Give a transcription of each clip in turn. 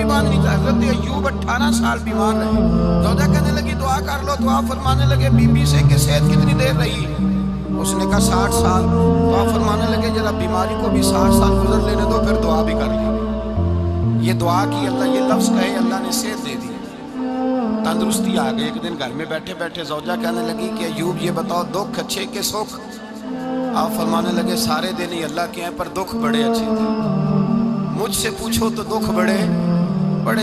باندھ نہیں تھا. حضرت ایوب 18 سال بیمار رہے. زوجہ کہنے لگی دعا کر لو, تو آپ فرمانے لگے بی بی سے کہ صحت کتنی دیر رہی؟ اس نے کہا 60 سال. تو آپ فرمانے لگے ذرا بیماری کو بھی 60 سال گزر لینے دو, پھر دعا بھی کر لی. یہ دعا کی, اللہ یہ لفظ کہے, اللہ نے صحت دے دی, تندرستی آ گئی. ایک دن گھر میں بیٹھے بیٹھے زوجہ کہنے لگی کہ ایوب یہ بتاؤ دکھ اچھے کہ سکھ؟ آپ فرمانے لگے سارے دن ہی اللہ کے ہیں, پر دکھ بڑے اچھے تھے. مجھ سے پوچھو تو دکھ بڑے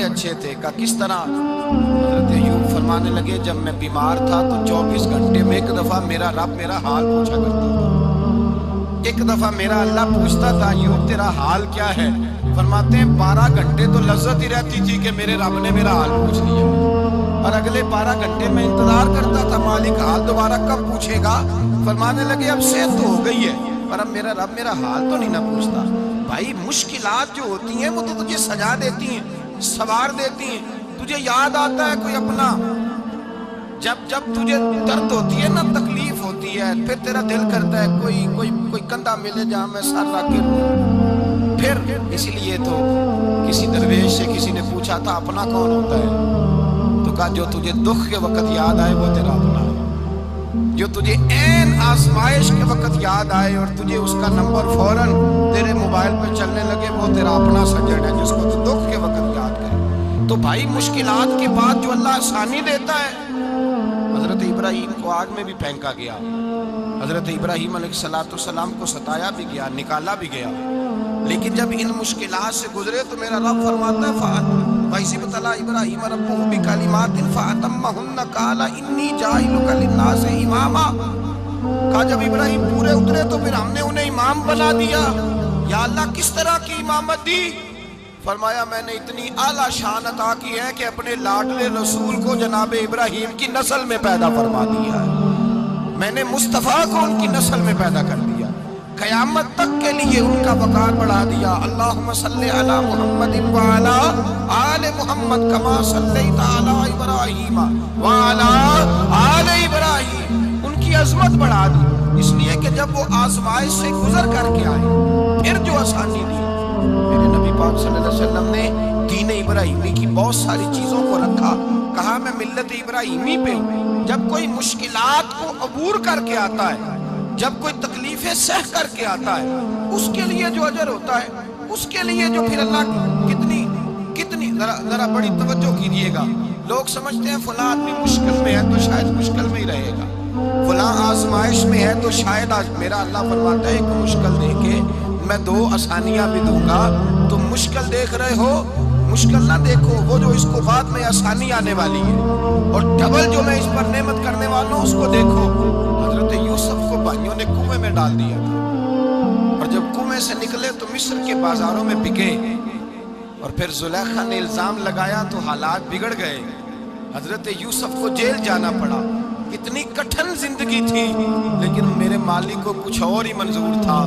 اچھے تھے. کہا کس طرح؟ حضرت ایوب فرمانے لگے جب میں بیمار تھا تو 24 گھنٹے میں ایک دفعہ میرا رب میرا حال پوچھا کرتا تھا. ایک دفعہ میرا اللہ پوچھتا تھا ایوب تیرا حال کیا ہے؟ فرماتے ہیں 12 گھنٹے تو لذت ہی رہتی تھی کہ میرے رب نے میرا حال پوچھ لیا, اور اگلے 12 گھنٹے میں انتظار کرتا تھا مالک حال دوبارہ کب پوچھے گا. فرمانے لگے اب صحت تو ہو گئی ہے, پر اب میرا رب میرا حال تو نہیں نہ پوچھتا. بھائی مشکلات جو ہوتی ہیں وہ تو تجھے سجا دیتی ہیں, سوار دیتی ہیں. تجھے یاد آتا ہے کوئی اپنا, جب تجھے درد ہوتی ہے نا, تکلیف ہوتی ہے, پھر تیرا دل کرتا ہے کوئی کندھا ملے جہاں میں سر رکھ کے رہوں. پھر اسی لیے تو کسی درویش سے کسی نے پوچھا تھا اپنا کون ہوتا ہے؟ تو کہا جو تجھے دکھ کے وقت یاد آئے وہ تیرا اپنا ہے. جو تجھے عین آزمائش کے وقت یاد آئے اور تجھے اس کا نمبر فوراً تیرے موبائل پہ چلنے لگے, وہ تیرا اپنا سجن ہے جس کو تو دکھ کے وقت یاد کرے. تو بھائی مشکلات کے بعد جو اللہ آسانی دیتا ہے. حضرت ابراہیم کو آگ میں بھی پھینکا گیا, حضرت ابراہیم علیہ السلام کو ستایا بھی گیا, نکالا بھی گیا, لیکن جب ان مشکلات سے گزرے تو میرا رب فرماتا ہے وَإِذِ ابْتَلَىٰ إِبْرَاهِيمَ رَبُّهُ بِكَلِمَاتٍ فَأَتَمَّهُنَّ قَالَ إِنِّي جَاعِلُكَ لِلنَّاسِ إِمَامًا. کہا جب ابراہیم پورے اترے تو پھر ہم نے انہیں امام بنا دیا. یا اللہ کس طرح کی امامت دی؟ فرمایا میں نے اتنی اعلیٰ شان عطا کی ہے کہ اپنے لاڈلے رسول کو جناب ابراہیم کی نسل میں پیدا فرما دیا ہے. میں نے مصطفیٰ کو ان کی نسل میں پیدا کر دیا, قیامت تک کے لیے ان کا وقار بڑھا دیا. اللہم صلی علی محمد وعلی آل محمد کما صلیت علی ابراہیم وعلی آل ابراہیم. ان کی عظمت بڑھا دی, اس لیے کہ جب وہ آزمائش سے گزر کر کے آئے پھر جو آسانی دی. میرے نبی پاک صلی اللہ علیہ وسلم نے دین ابراہیمی کی بہت ساری چیزوں کو رکھا, کہا میں ملت ابراہیمی پہ ہوں. جب کوئی مشکلات کو عبور کر کے آتا ہے, جب کوئی تکلیفیں سہ کر کے آتا ہے, اس کے لیے جو اجر ہوتا ہے, اس کے لیے جو پھر اللہ کتنی ذرا بڑی توجہ کیجئے گا. لوگ سمجھتے ہیں فلاں آدمی مشکل میں ہے تو شاید مشکل میں ہی رہے گا, فلاں آزمائش میں ہے تو شاید آج. میرا اللہ فرماتا ہے ایک مشکل دے کے میں 2 آسانیاں بھی دوں گا. تم مشکل دیکھ رہے ہو, مشکل نہ دیکھو, وہ جو اس کو بعد میں آسانی آنے والی ہے, اور ڈبل جو میں اس پر نعمت کرنے والا ہوں اس کو دیکھو. حضرت یوسف کو بھائیوں نے کنویں میں ڈال دیا تھا, اور جب کنویں سے نکلے تو مصر کے بازاروں میں بکے, اور پھر زلیخا نے الزام لگایا تو حالات بگڑ گئے. حضرت یوسف کو جیل جانا پڑا. کتنی کٹھن زندگی تھی, لیکن میرے مالک کو کچھ اور ہی منظور تھا.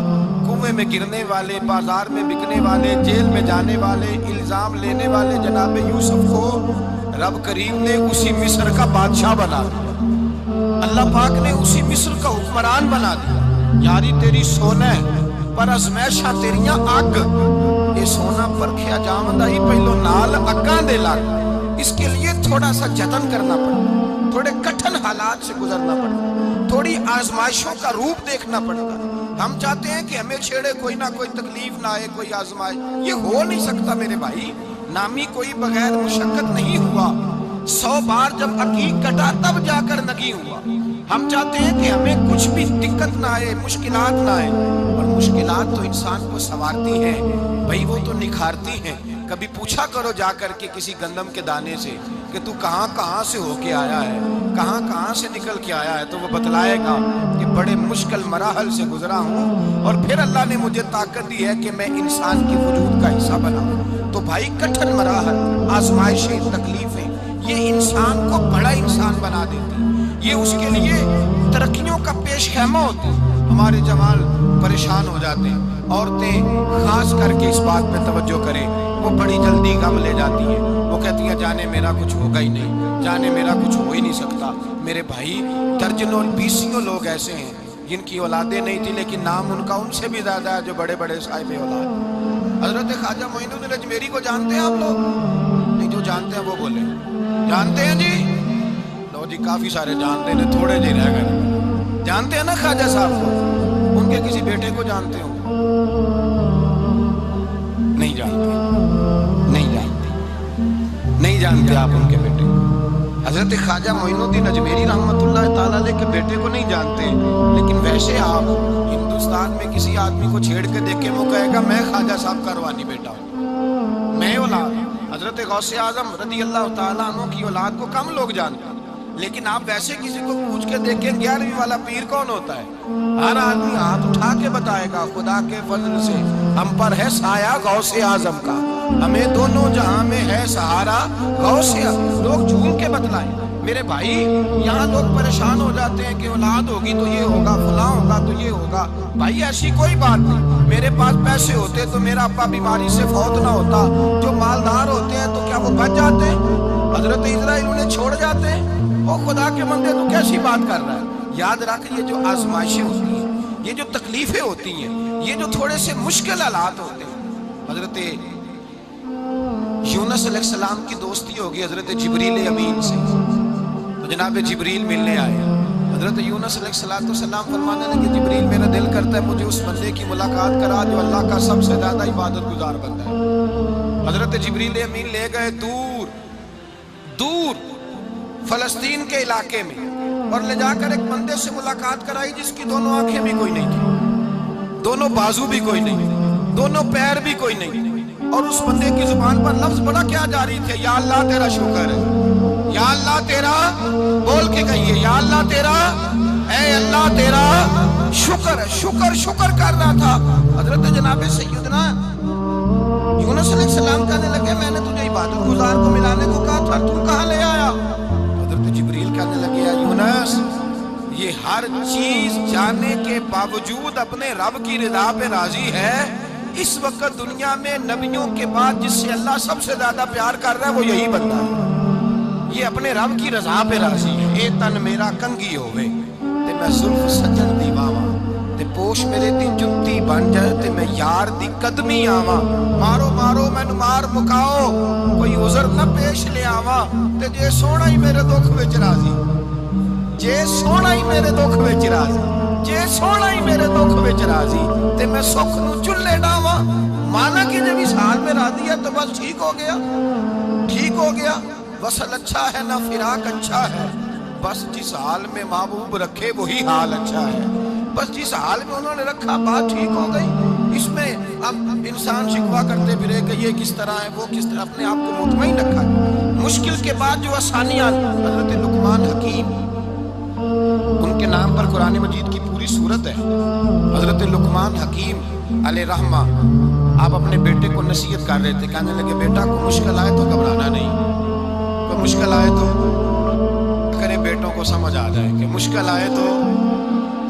کنویں میں گرنے والے, بازار میں بکنے والے, جیل میں جانے والے, الزام لینے والے جناب یوسف کو رب کریم نے اسی مصر کا بادشاہ بنا دیا. اللہ پاک نے اسی مصر کا حکمران بنا دیا. یاری تیری سونا ہے پر ازمیشاں تیریاں اگ, یہ سونا پرکھیا جامدہ ہی پہلو نال اگاں دے لگ. اس کے لیے تھوڑا سا جتن کرنا پڑتا, تھوڑے کٹھن حالات سے گزرنا پڑتا, تھوڑی آزمائشوں کا روپ دیکھنا پڑتا. ہم چاہتے ہیں کہ ہمیں چھیڑے کوئی نہ کوئی تکلیف نہ آئے, کوئی آزمائش. یہ ہو نہیں سکتا میرے بھائی. نامی کوئی بغیر مشقت نہیں ہوا. 100 بار جب عقیق کٹا تب جا کر نگی ہوا. ہم چاہتے ہیں کہ ہمیں کچھ بھی دقت نہ آئے, مشکلات نہ آئے, اور مشکلات تو انسان کو سنوارتی ہیں بھائی, وہ تو نکھارتی ہیں. کبھی پوچھا کرو جا کر کے کسی گندم کے دانے سے کہ تو کہاں سے ہو کے آیا ہے, کہاں سے نکل کے آیا ہے, تو وہ بتلائے گا کہ بڑے مشکل مراحل سے گزرا ہوں, اور پھر اللہ نے مجھے طاقت دی ہے کہ میں انسان کی وجود کا حصہ بناؤں. تو بھائی کٹھن مراحل, آزمائشیں, تکلیفیں, یہ انسان کو بڑا انسان بنا دیتی, یہ اس کے لیے ترقیوں کا پیش خیمہ ہوتی. ہمارے جوان پریشان ہو جاتے ہیں, عورتیں خاص کر کے اس بات پہ توجہ کریں, وہ بڑی جلدی غم لے جاتی ہیں. وہ کہتی ہیں جانے میرا کچھ ہوگا ہی نہیں, جانے میرا کچھ ہو ہی نہیں سکتا. میرے بھائی درجنوں 20 لوگ ایسے ہیں جن کی اولادیں نہیں تھی لیکن نام ان کا ان سے بھی زیادہ ہے جو بڑے بڑے صاحب اولاد. حضرت خواجہ معین الدین اجمیری کو جانتے ہیں آپ لوگ؟ نہیں، جو جانتے ہیں وہ بولیں. جانتے ہیں جی؟ لو جی، کافی سارے جانتے ہیں، تھوڑے جی رہ گئے. جانتے ہیں نا خواجہ صاحب کو؟ ان کے کسی بیٹے کو جانتے ہو؟ نہیں جانتے، نہیں جانتے، نہیں جانتے آپ ان کے بیٹے. حضرت خواجہ معین الدین اجمیری رحمۃ اللہ تعالیٰ علیہ کے بیٹے کو نہیں جانتے، لیکن ویسے آپ ہندوستان میں کسی آدمی کو چھیڑ کے دیکھیں، وہ کہے گا میں خواجہ صاحب کا روحانی بیٹا ہوں، میں اولاد. حضرت غوث اعظم رضی اللہ تعالیٰ عنہ کی اولاد کو کم لوگ جانتے ہیں، لیکن آپ ویسے کسی کو پوچھ کے دیکھیں 11ویں والا پیر کون ہوتا ہے، ہر آدمی ہاتھ اٹھا کے بتائے گا خدا کے فضل سے ہم پر ہے سایہ غوث اعظم کا، ہمیں دونوں جہاں میں ہے سہارا غوث اعظم. لوگ جھوم کے بتلائیں. میرے بھائی، یہاں لوگ پریشان ہو جاتے ہیں کہ اولاد ہوگی تو یہ ہوگا، فلاں ہوگا تو یہ ہوگا. بھائی ایسی کوئی بات نہیں. میرے پاس پیسے ہوتے تو میرا ابا بیماری سے فوت نہ ہوتا. جو مالدار ہوتے ہیں تو کیا وہ بچ جاتے ہیں؟ حضرت اسرائیل انہیں چھوڑ جاتے ہیں؟ او خدا کے بندے، تو کیسی بات کر رہا ہے؟ یاد رکھ، یہ جو آزمائشیں ہوتی ہیں، یہ جو تکلیفیں ہوتی ہیں، یہ جو تھوڑے سے مشکل حالات ہوتے ہیں. حضرت یونس علیہ السلام کی دوستی ہوگی حضرت جبریل امین سے، تو جناب جبریل ملنے آئے. حضرت یونس علیہ السلام فرمانے لگے جبریل میرا دل کرتا ہے مجھے اس بندے کی ملاقات کرا جو اللہ کا سب سے زیادہ عبادت گزار بندہ ہے. حضرت جبریل امین لے گئے دور دور فلسطین کے علاقے میں، اور لے جا کر ایک بندے سے ملاقات کرائی جس کی دونوں آنکھیں بھی کوئی نہیں تھی، دونوں بازو بھی کوئی نہیں، دونوں پیر بھی کوئی نہیں. اور اس بندے کی زبان پر لفظ بڑا کیا جاری تھے، یا اللہ تیرا شکر ہے، یا اللہ تیرا، بول کے کہیے یا اللہ تیرا، اے اللہ تیرا شکر ہے. شکر شکر کر رہا تھا. حضرت جناب سیدنا یونس علیہ السلام کہنے لگے میں نے تجھے عبادت گزار کو ملانے کو کہا تھا، تم کہاں لے آیا؟ حضرت جبریل کہنے لگے یا یونس، یہ ہر چیز جانے کے باوجود اپنے رب کی رضا پہ راضی ہے. اس وقت دنیا میں نبیوں کے بعد جس سے اللہ سب سے زیادہ پیار کر رہا ہے وہ یہی بندہ ہے. یہ اپنے رب کی رضا پہ راضی ہے. اے تن میرا کنگی ہوئے تے میں زلف سجن دی واواں، تے پوش میرے دی جُتی بن جائے تے میں یار دی قدمی آواں. مارو مارو مینوں مار مکاؤ، کوئی عذر نہ پیش لے آواں. تے جے سونا ہی میرے دکھ وچ راضی، جے سونا ہی میرے دکھ وچ راضی، جے سونا ہی میرے دکھ وچ راضی، تے میں سکھ نو چلے ڈاواں. مانا کہ جب اس حال میں راضی ہے تو بس ٹھیک ہو گیا، ٹھیک ہو گیا. وصل اچھا ہے نہ فراق اچھا ہے، بس جس حال میں محبوب رکھے وہی حال اچھا ہے. بس جس حال میں انہوں نے رکھا بات ٹھیک ہو گئی. اس میں اب انسان شکوہ کرتے پھرے کہ یہ کس طرح ہے، وہ کس طرح، اپنے آپ کو مطمئن رکھا. مشکل کے بعد جو آسانیاں، حضرت لقمان حکیم، ان کے نام پر قرآن مجید کی پوری سورت ہے. حضرت لقمان حکیم علیہ رحمہ آپ اپنے بیٹے کو نصیحت کر رہے تھے. کہنے لگے بیٹا کو مشکل آئے تو گھبرانا نہیں، کوئی مشکل آئے تو کرے بیٹوں کو سمجھ آ جائے کہ مشکل آئے تو،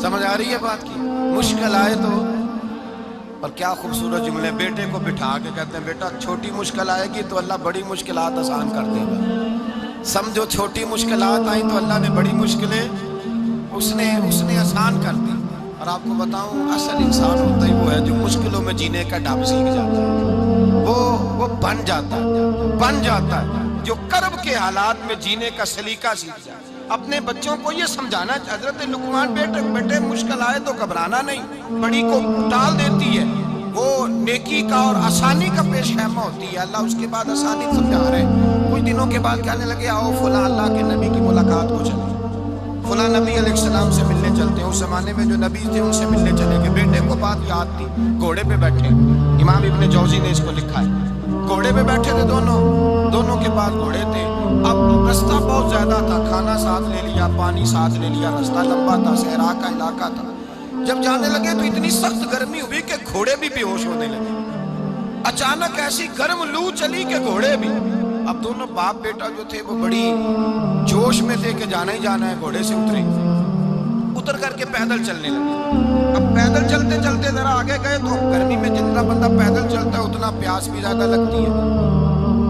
سمجھ آ رہی ہے بات کی، مشکل آئے تو. اور کیا خوبصورت جملے. بیٹے کو بٹھا کے کہتے ہیں بیٹا چھوٹی مشکل آئے گی تو اللہ بڑی مشکلات آسان کر دے گا. سمجھو چھوٹی مشکلات آئیں تو اللہ نے بڑی مشکلیں اس نے آسان کر دی. اور آپ کو بتاؤں اصل انسان ہوتا ہی وہ ہے جو مشکلوں میں جینے کا ڈھب سیکھ جاتا ہے، وہ بن جاتا ہے جو کرب کے حالات میں جینے کا سلیقہ سیکھ جائے. اپنے بچوں کو یہ سمجھانا. حضرت لقمان بیٹے مشکل آئے تو گھبرانا نہیں، بڑی کو ٹال دیتی ہے، وہ نیکی کا اور آسانی کا پیش خیمہ ہوتی ہے. اللہ اس کے بعد آسانی سمجھا رہے ہیں. کچھ دنوں کے بعد کہنے لگے آؤ فلاں اللہ کے نبی کی ملاقات کو چلے، فلاں نبی علیہ السلام سے ملنے چلتے ہیں. اس زمانے میں جو نبی تھے ان سے ملنے چلے گئے. بیٹے کو بات یاد تھی، گھوڑے پہ بیٹھے. امام ابن جوزی نے اس کو لکھا ہے. گھوڑے پہ بیٹھے تھے دونوں کے پاس گھوڑے تھے. اب رستہ بہت زیادہ تھا، کھانا ساتھ لے لیا، پانی ساتھ لے لیا، رستہ لمبا تھا، صحرا کا علاقہ تھا. جب جانے لگے تو اتنی سخت گرمی ہوئی کہ گھوڑے بھی بے ہوش ہونے لگے. اچانک ایسی گرم لو چلی کہ گھوڑے بھی. اب دونوں باپ بیٹا جو تھے وہ بڑی جوش میں تھے کہ جانا ہی جانا ہے. گھوڑے سے اتر کر کے پیدل چلنے لگے. اب پیدل چلتے چلتے ذرا آگے گئے تو گرمی میں جتنا بندہ پیدل چلتا ہے اتنا پیاس بھی زیادہ لگتی ہے.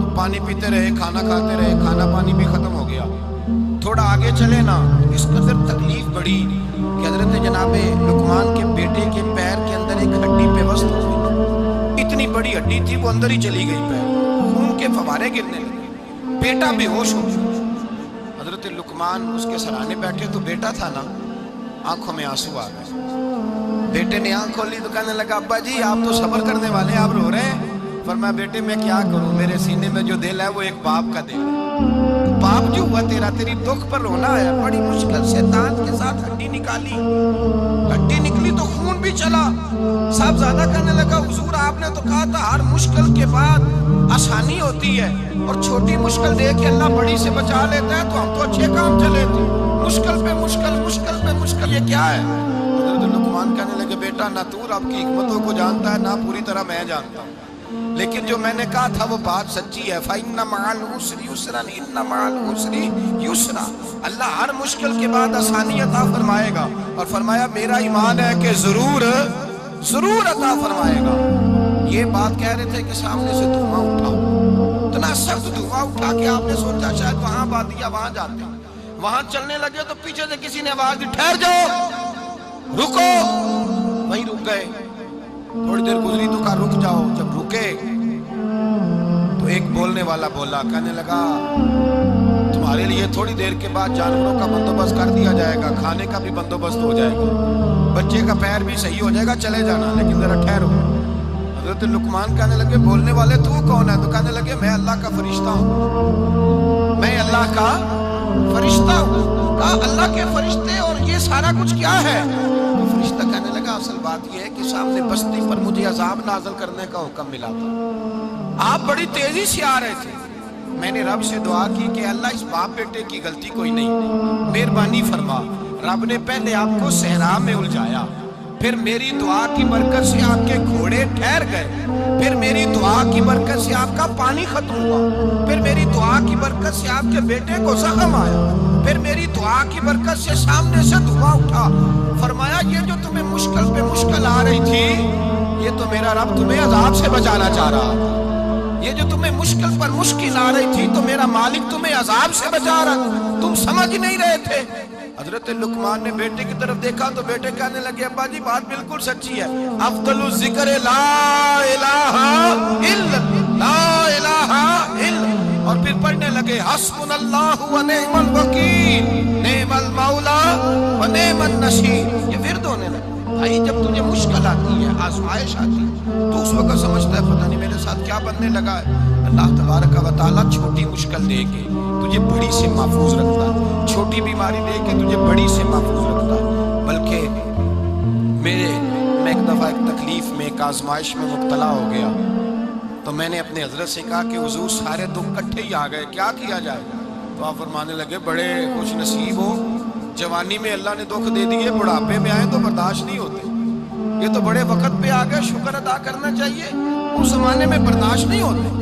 تو پانی پیتے رہے، کھانا کھاتے رہے، کھانا پانی بھی ختم ہو گیا. تھوڑا آگے چلے نا، اس قدر تکلیف بڑھی کہ حضرت جناب لقمان کے بیٹے کے پیر کے اندر ایک ہڈی پیوست ہو گئی، اتنی بڑی ہڈی تھی وہ اندر ہی چلی گئی، پیر خون کے فوارے گرنے لگے، بیٹا بے ہوش ہو گیا۔ حضرت لقمان اس کے سرانے بیٹھے تو بیٹا تھا نا، آنکھوں میں آنسو آ گئے۔ بیٹے نے آنکھ کھولی تو کہنے لگا ابا جی آپ تو صبر کرنے والے ہیں، آپ رو رہے ہیں۔ فرمایا بیٹے میں کیا کروں، میرے سینے میں جو دل ہے وہ ایک باپ کا دل ہے، باپ جو ہوا تیرا، تیری دکھ پر رونا ہے، بڑی مشکل سے دانت کے ساتھ ہڈی نکالی، ہڈی نکلی تو خون بھی چلا۔ صاحب زیادہ کہنے لگا حضور آپ نے تو کہا تھا ہر مشکل کے بعد آسانی ہوتی ہے، اور چھوٹی مشکل دیکھ کے اللہ بڑی سے بچا لیتا ہے، تو ہم تو اچھے کام چلے تھے، مشکل پہ مشکل، مشکل پہ مشکل، یہ کیا ہے؟ حضرت لقمان کہنے لگے بیٹا نہ تو رب کی حکمتوں کو جانتا ہے، نہ پوری طرح میں جانتا ہوں، لیکن جو میں نے کہا تھا وہ بات سچی ہے۔ فَإِنَّ مَعَ الْعُسْرِ يُسْرًا إِنَّ مَعَ الْعُسْرِ يُسْرًا، اللہ ہر مشکل کے بعد آسانی عطا فرمائے گا، اور فرمایا میرا ایمان ہے کہ ضرور ضرور عطا فرمائے گا۔ یہ بات کہہ رہے تھے کہ سامنے سے دھواں اٹھا، اتنا سخت دھواں اٹھا کہ آپ نے سوچا شاید وہاں بات یا وہاں جاتے ہیں، وہاں چلنے لگے تو پیچھے سے کسی نے آواز دی ٹھہر جاؤ، رکو، وہیں رک گئے۔ تھوڑی دیر گزری تو کہا رک جاؤ، جب رکے تو ایک بولنے والا بولا، کہنے لگا تمہارے لیے تھوڑی دیر کے بعد جانوروں کا بندوبست کر دیا جائے گا، کھانے کا بھی بندوبست ہو جائے گا، بچے کا پیر بھی صحیح ہو جائے گا، چلے جانا لیکن ذرا ٹھہرو۔ حضرت لقمان کہنے لگے بولنے والے تو کون ہے؟ تو کہنے لگے میں اللہ کا فرشتہ ہوں، میں اللہ کا فرشتہ ہوں۔ کہا اللہ کے فرشتے اور یہ سارا کچھ کیا ہے؟ تو فرشتہ کہنے لگا اصل بات یہ ہے کہ سامنے بستی پر مجھے عذاب نازل کرنے کا حکم ملا تھا، آپ بڑی تیزی سے آ رہے تھے، میں نے رب سے دعا کی کہ اللہ اس باپ بیٹے کی غلطی کوئی نہیں، مہربانی فرما۔ رب نے پہلے آپ کو صحرا میں الجھایا، پھر میری دعا کی برکت سے آپ کے گھوڑے ٹھہر گئے، پھر میری دعا کی برکت سے آپ کا پانی ختم ہوا، پھر میری دعا کی برکت سے آپ کے بیٹے کو زخم آیا، پھر میری دعا کی برکت سے سامنے سے دھواں اٹھا۔ فرمایا یہ جو تمہیں مشکل پہ مشکل آ رہی تھی، یہ تو میرا رب تمہیں عذاب سے بچانا چاہ رہا تھا، یہ جو تمہیں مشکل پر مشکل آ رہی تھی تو میرا مالک تمہیں عذاب سے بچا رہا تھا، تم سمجھ نہیں رہے تھے۔ حضرت لقمان نے بیٹے کی طرف دیکھا تو بیٹے کہنے لگے ابا جی بات بالکل سچی ہے، افضل الذکر لا الہ الا لا الہ الا، اور پھر پڑھنے لگے حسبنا اللہ و نعم الوکیل نعم المولا و نعم النصیر۔ یہ ورد ہونے لگے۔ بھائی جب تجھے مشکل آتی ہے، آزمائش آتی ہے، تو اس وقت سمجھتا ہے پتہ نہیں میرے ساتھ کیا بننے لگا ہے۔ اللہ تبارک و تعالیٰ چھوٹی مشکل دے کے تجھے بڑی سے محفوظ رکھتا ہے، چھوٹی بیماری دے کے تجھے بڑی سے محفوظ رکھتا ہے۔ بلکہ میں ایک دفعہ ایک تکلیف میں، ایک آزمائش میں مبتلا ہو گیا، تو میں نے اپنے حضرت سے کہا کہ حضور سارے دکھ کٹھے ہی آ گئے، کیا کیا جائے؟ تو آپ فرمانے لگے بڑے خوش نصیب ہو، جوانی میں اللہ نے دکھ دے دیے، بڑھاپے میں آئے تو برداشت نہیں ہوتے، یہ تو بڑے وقت پہ آ گئے، شکر ادا کرنا چاہیے، اس زمانے میں برداشت نہیں ہوتے،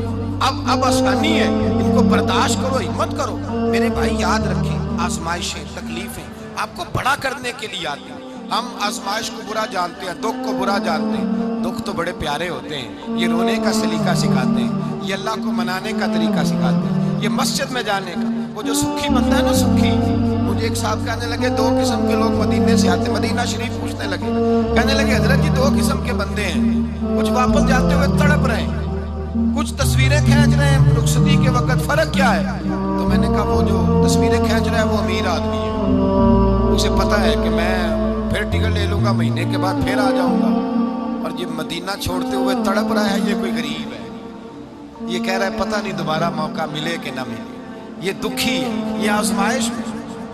اب آسانی ہے، ان کو برداشت کرو، ہمت کرو۔ میرے بھائی یاد رکھیں، آزمائشیں تکلیفیں آپ کو بڑا کرنے کے لیے آتی ہیں۔ ہم آزمائش کو برا جانتے ہیں، دکھ کو برا جانتے ہیں، دکھ تو بڑے پیارے ہوتے ہیں، یہ رونے کا سلیقہ سکھاتے ہیں، یہ اللہ کو منانے کا طریقہ سکھاتے ہیں، یہ مسجد میں جانے کا۔ وہ جو سکھی بندہ ہے نا، سکھی، مجھے ایک صاحب کہنے لگے دو قسم کے لوگ مدینے سے آتے، مدینہ شریف پوچھنے لگے، کہنے لگے حضرت جی دو قسم کے بندے ہیں، کچھ واپس جاتے ہوئے تڑپ رہے ہیں، کچھ تصویریں کھینچ رہے ہیں رخصتی کے وقت، فرق کیا ہے؟ تو میں نے کہا وہ جو تصویریں کھینچ رہا ہے وہ امیر آدمی ہے، اسے پتہ ہے کہ میں پھر ٹکٹ لے لوں گا، مہینے کے بعد پھر آ جاؤں گا، اور یہ مدینہ چھوڑتے ہوئے تڑپ رہا ہے، یہ کوئی غریب ہے، یہ کہہ رہا ہے پتہ نہیں دوبارہ موقع ملے کہ نہ ملے، یہ دکھی ہے، یہ آزمائش میں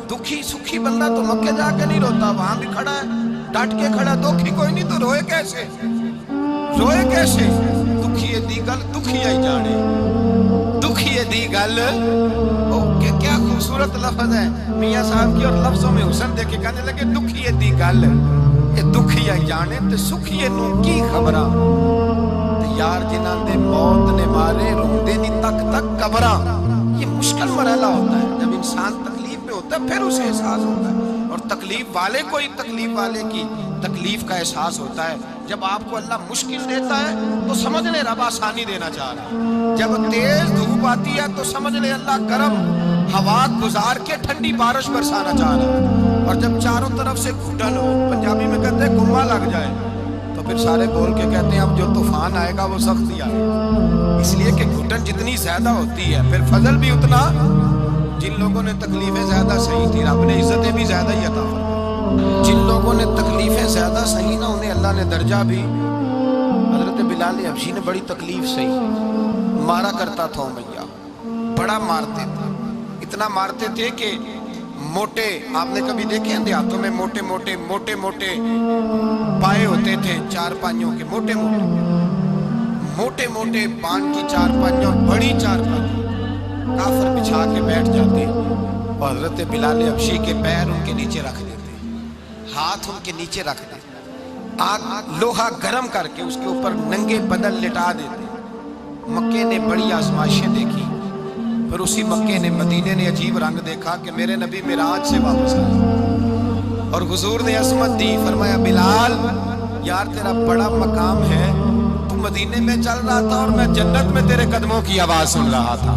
دکھی۔ سکھی بندہ تو مکے جا کے نہیں روتا، وہاں بھی کھڑا ہے، ڈٹ کے کھڑا، دکھی کوئی نہیں تو روئے کیسے؟ روئے کیسے؟ دکھیے دی گل دکھیا ہی جانے، دکھیے دی گل، کیا خوبصورت لفظ ہے میاں صاحب کی، اور لفظوں میں حسن دے کے کہنے لگے دکھیے دی گل، یہ دکھیا ہی جانے تے سکھیے نو کی خبراں، یار جنہاں دے موت نے مارے روندے نہیں تک تک قبراں۔ یہ مشکل مرحلہ ہوتا ہے، جب انسان تکلیف میں ہوتا ہے پھر اسے احساس ہوتا ہے، اور تکلیف والے کو ہی تکلیف والے کی تکلیف کا احساس ہوتا ہے۔ جب آپ کو اللہ مشکل دیتا ہے تو سمجھ لے رب آسانی دینا چاہ رہا ہے، جب تیز دھوپ آتی ہے تو سمجھ لے اللہ گرم ہوا گزار کے ٹھنڈی بارش برسانا چاہ رہا ہے۔ اور جب چاروں طرف سے گھٹن ہو، پنجابی میں کہتے ہیں گما لگ جائے، تو پھر سارے بول کے کہتے ہیں اب جو طوفان آئے گا وہ سخت ہی آئے گا، اس لیے کہ گھٹن جتنی زیادہ ہوتی ہے پھر فضل بھی اتنا۔ جن لوگوں نے تکلیفیں زیادہ سہی تھی رب نے عزتیں بھی زیادہ ہی عطا فرمائی، جن لوگوں نے تکلیفیں زیادہ سہی نہ انہیں اللہ نے درجہ بھی۔ حضرت بلال حبشی نے بڑی تکلیف سہی، مارا کرتا تھا امیہ، بڑا مارتے تھے، اتنا مارتے تھے کہ موٹے، آپ نے کبھی دیکھے ہیں دیہاتوں میں موٹے موٹے پائے ہوتے تھے چار پائیوں کے، موٹے موٹے پان کی چار پائیوں، بڑی چار پائیوں کافر بچھا کے بیٹھ جاتے اور حضرت بلال حبشی کے پیر ان کے نیچے رکھ دیتے، ہاتھ ان کے نیچے رکھ دیتے، آگ لوہا گرم کر کے اس کے اوپر ننگے بدن لٹا دیتے۔ مکے نے بڑی آزمائشیں دیکھی، پھر اسی مکے نے مدینے نے عجیب رنگ دیکھا کہ میرے نبی معراج سے واپس آئے اور حضور نے عظمت دی، فرمایا بلال یار تیرا بڑا مقام ہے، تو مدینے میں چل رہا تھا اور میں جنت میں تیرے قدموں کی آواز سن رہا تھا،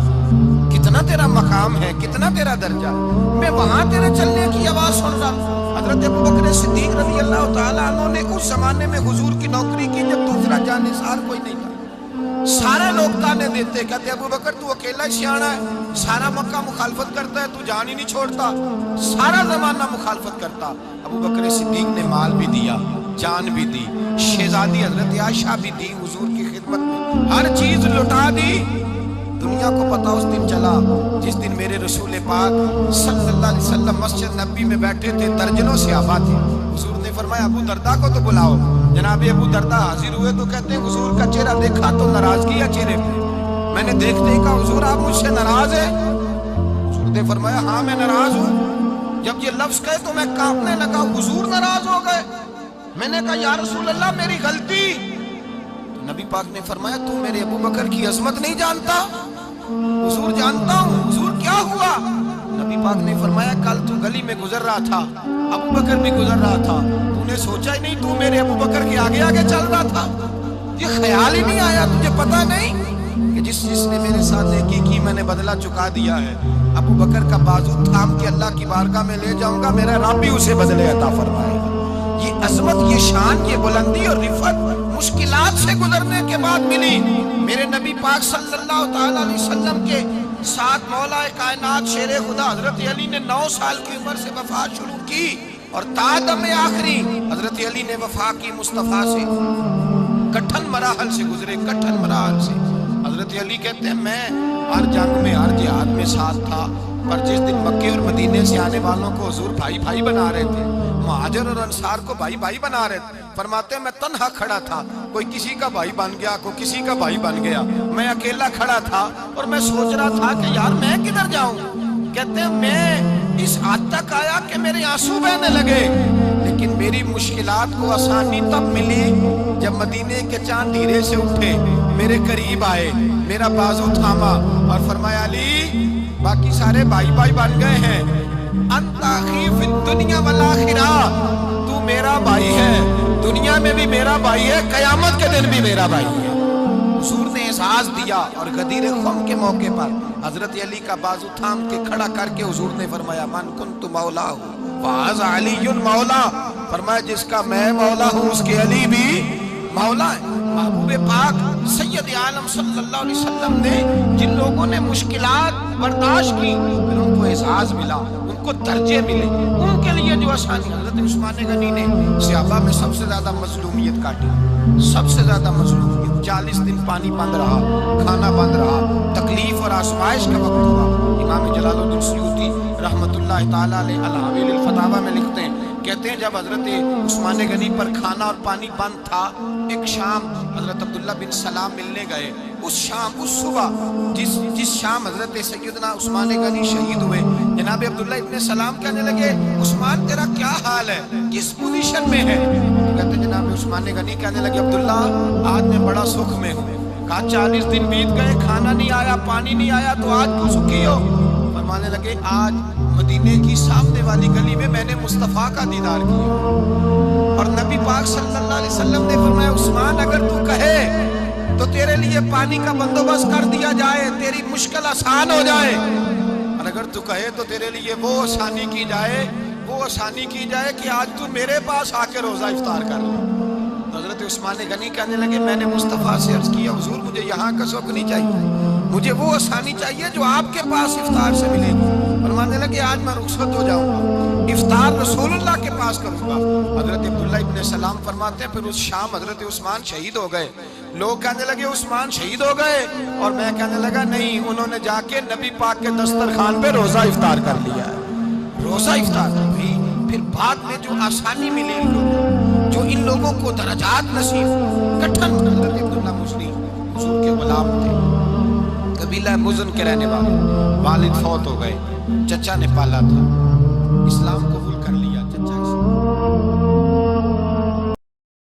کتنا تیرا مقام ہے، کتنا تیرا درجہ، میں وہاں تیرے چلنے کی آواز سن رہا تھا۔ حضرت ابوبکر صدیق رضی اللہ تعالیٰ عنہ نے اس زمانے میں حضور کی نوکری کی جب دوسرا جانثار کوئی نہیں تھا، سارے لوگ تانے دیتے، کہتے ابوبکر تو اکیلا سیاںا ہے، سارا مکہ مخالفت کرتا ہے، تو جان ہی نہیں چھوڑتا، سارا زمانہ مخالفت کرتا۔ ابوبکر صدیق نے مال بھی دیا، جان بھی دی، شہزادی حضرت عائشہ بھی دی حضور کی خدمت میں، ہر چیز لٹا دی۔ دنیا کو پتا اس دن چلا جس دن میرے رسول پاک صلی اللہ علیہ وسلم مسجد نبی میں بیٹھے تھے، درجنوں صحابہ تھے، حضور نے فرمایا ابو درداء کو تو بلاؤ۔ جناب ابو درداء حاضر ہوئے تو کہتے ہیں حضور کا چہرہ دیکھا تو ناراضگی ہے چہرے پہ، میں نے دیکھتے کہا حضور آپ مجھ سے ناراض ہیں؟ حضور نے فرمایا ہاں میں ناراض ہوں۔ جب یہ لفظ کہے تو میں کانپنے لگا، حضور ناراض ہو گئے؟ میں نے کہا یا رسول اللہ میری غلطی۔ نبی پاک نے فرمایا تو میرے ابو بکر کی عظمت نہیں جانتا؟ حضور جانتا ہوں۔ حضور کیا ہوا؟ نبی پاک نے فرمایا کل تو گلی میں گزر رہا تھا، ابو بکر بھی گزر رہا تھا، تو نے سوچا ہی نہیں تو میرے ابو بکر کے آگے آگے چل رہا تھا؟ یہ خیال ہی نہیں آیا، تجھے پتا نہیں کہ جس نے میرے ساتھ نیکی کی میں نے بدلہ چکا دیا ہے، ابو بکر کا بازو تھام کے اللہ کی بارگاہ میں لے جاؤں گا، میرا رب بھی اسے بدلے عطا فرمائے گا۔ یہ عظمت، یہ شان، یہ بلندی اور رفعت مشکلات سے گزرنے کے بعد ملی۔ میرے نبی پاک صلی اللہ تعالیٰ علیہ وسلم کے ساتھ مولا کائنات شیر خدا حضرت علی نے 9 سال کی عمر سے وفات شروع کی اور تا دم آخری حضرت علی نے وفا کی مصطفیٰ سے۔ کٹھن مراحل سے گزرے، کٹھن مراحل سے۔ حضرت علی کہتے ہیں میں ہر جنگ میں، ہر جہاد میں ساتھ تھا، پر جس دن مکے اور مدینے سے آنے والوں کو حضور بھائی بھائی بنا رہے تھے، مہاجر اور انصار کو بھائی بھائی بنا رہے تھے، فرماتے ہیں میں تنہا کھڑا تھا، کوئی کسی کا بھائی بن گیا، کوئی کسی کا بھائی بن گیا، میں اکیلا کھڑا تھا اور میں سوچ رہا تھا کہ یار میں کدھر جاؤں۔ کہتے ہیں میں اس حد تک آیا کہ میرے آنسو بہنے لگے، لیکن میری مشکلات کو آسانی تب ملی جب مدینے کے چاند دھیرے سے اٹھے، میرے قریب آئے، میرا بازو تھاما اور فرمایا علی باقی سارے بھائی بھائی بن گئے ہیں، انت اخی فی الدنیا والآخرہ، تو میرا بھائی ہے، دنیا میں بھی میرا بھائی ہے، قیامت کے دن بھی میرا بھائی ہے۔ حضور نے احساس دیا اور غدیر خم کے موقع پر حضرت علی کا بازو تھام کے کھڑا کر کے حضور نے فرمایا من کنت مولا فہذا علی مولا، فرمایا جس کا میں مولا ہوں اس کے علی بھی مولا ہے۔ محبوب پاک سید عالم صلی اللہ علیہ وسلم نے جن لوگوں نے مشکلات برداشت کی پھر ان کو اعزاز ملا، ان کو درجے ملے، ان کے لیے جو آسانی۔ حضرت عثمان غنی نے صحابہ میں سب سے زیادہ مظلومیت کاٹی، سب سے زیادہ مظلومیت، 40 دن پانی بند رہا، کھانا بند رہا، تکلیف اور آزمائش کا وقت ہوا۔ امام جلال الدین سیوطی رحمت اللہ تعالیٰ علیہ الحاویل الفتاویٰ میں لکھتے ہیں، کہتے ہیں جب حضرت عثمان غنی پر کھانا اور پانی بند تھا، ایک شام حضرت عبداللہ بن سلام ملنے گئے، اس شام، اس صبح جس شام حضرت سیدنا عثمان غنی شہید ہوئے، جناب عبداللہ ابن سلام کہنے لگے عثمان تیرا کیا حال ہے، کس پوزیشن میں ہے؟ کہتے جناب عثمان غنی کہنے لگے عبداللہ آج میں بڑا سکھ میں ہوں۔ کہا 40 دن بیت گئے، کھانا نہیں آیا، پانی نہیں آیا، تو آج کیوں سکھی ہو؟ فرمانے لگے آج مدینے کی سامنے والی گلی میں میں نے مصطفیٰ کا دیدار کیا اور نبی پاک صلی اللہ علیہ وسلم نے فرمایا عثمان اگر تو کہے تو تیرے لیے پانی کا بندوبست کر دیا جائے، تیری مشکل آسان ہو جائے، اور اگر تو کہے تو تیرے لیے وہ آسانی کی جائے، وہ وہ آسانی کی جائے کہ آج تو میرے پاس آ کے روزہ افطار کر لے۔ تو حضرت عثمان غنی کہنے لگے میں نے مصطفیٰ سے عرض کیا حضور مجھے یہاں کا شوق نہیں چاہیے، مجھے وہ آسانی چاہیے جو آپ کے پاس افطار سے ملے گی۔ فرمانے لگے آج میں رخصت ہو جاؤں گا، افطار رسول اللہ کے پاس کروں گا۔ حضرت عبداللہ ابن سلام فرماتے ہیں پھر اس شام حضرت عثمان شہید ہو گئے۔ لوگ کہنے لگے عثمان شہید ہو گئے، اور میں کہنے لگا نہیں، انہوں نے جا کے نبی پاک کے دسترخوان پہ روزہ افطار کر لیا ہے، روزہ افطار کر لی۔ پھر بعد میں جو آسانی ملی ان لوگوں، جو ان لوگوں کو درجات نصیب، کٹھن حضرت عبداللہ مزنی حضور کے غلام تھے، قبیلہ مزن کے رہنے والے، والد فوت ہو گئے، چچا نے پالا تھا، اسلام قبول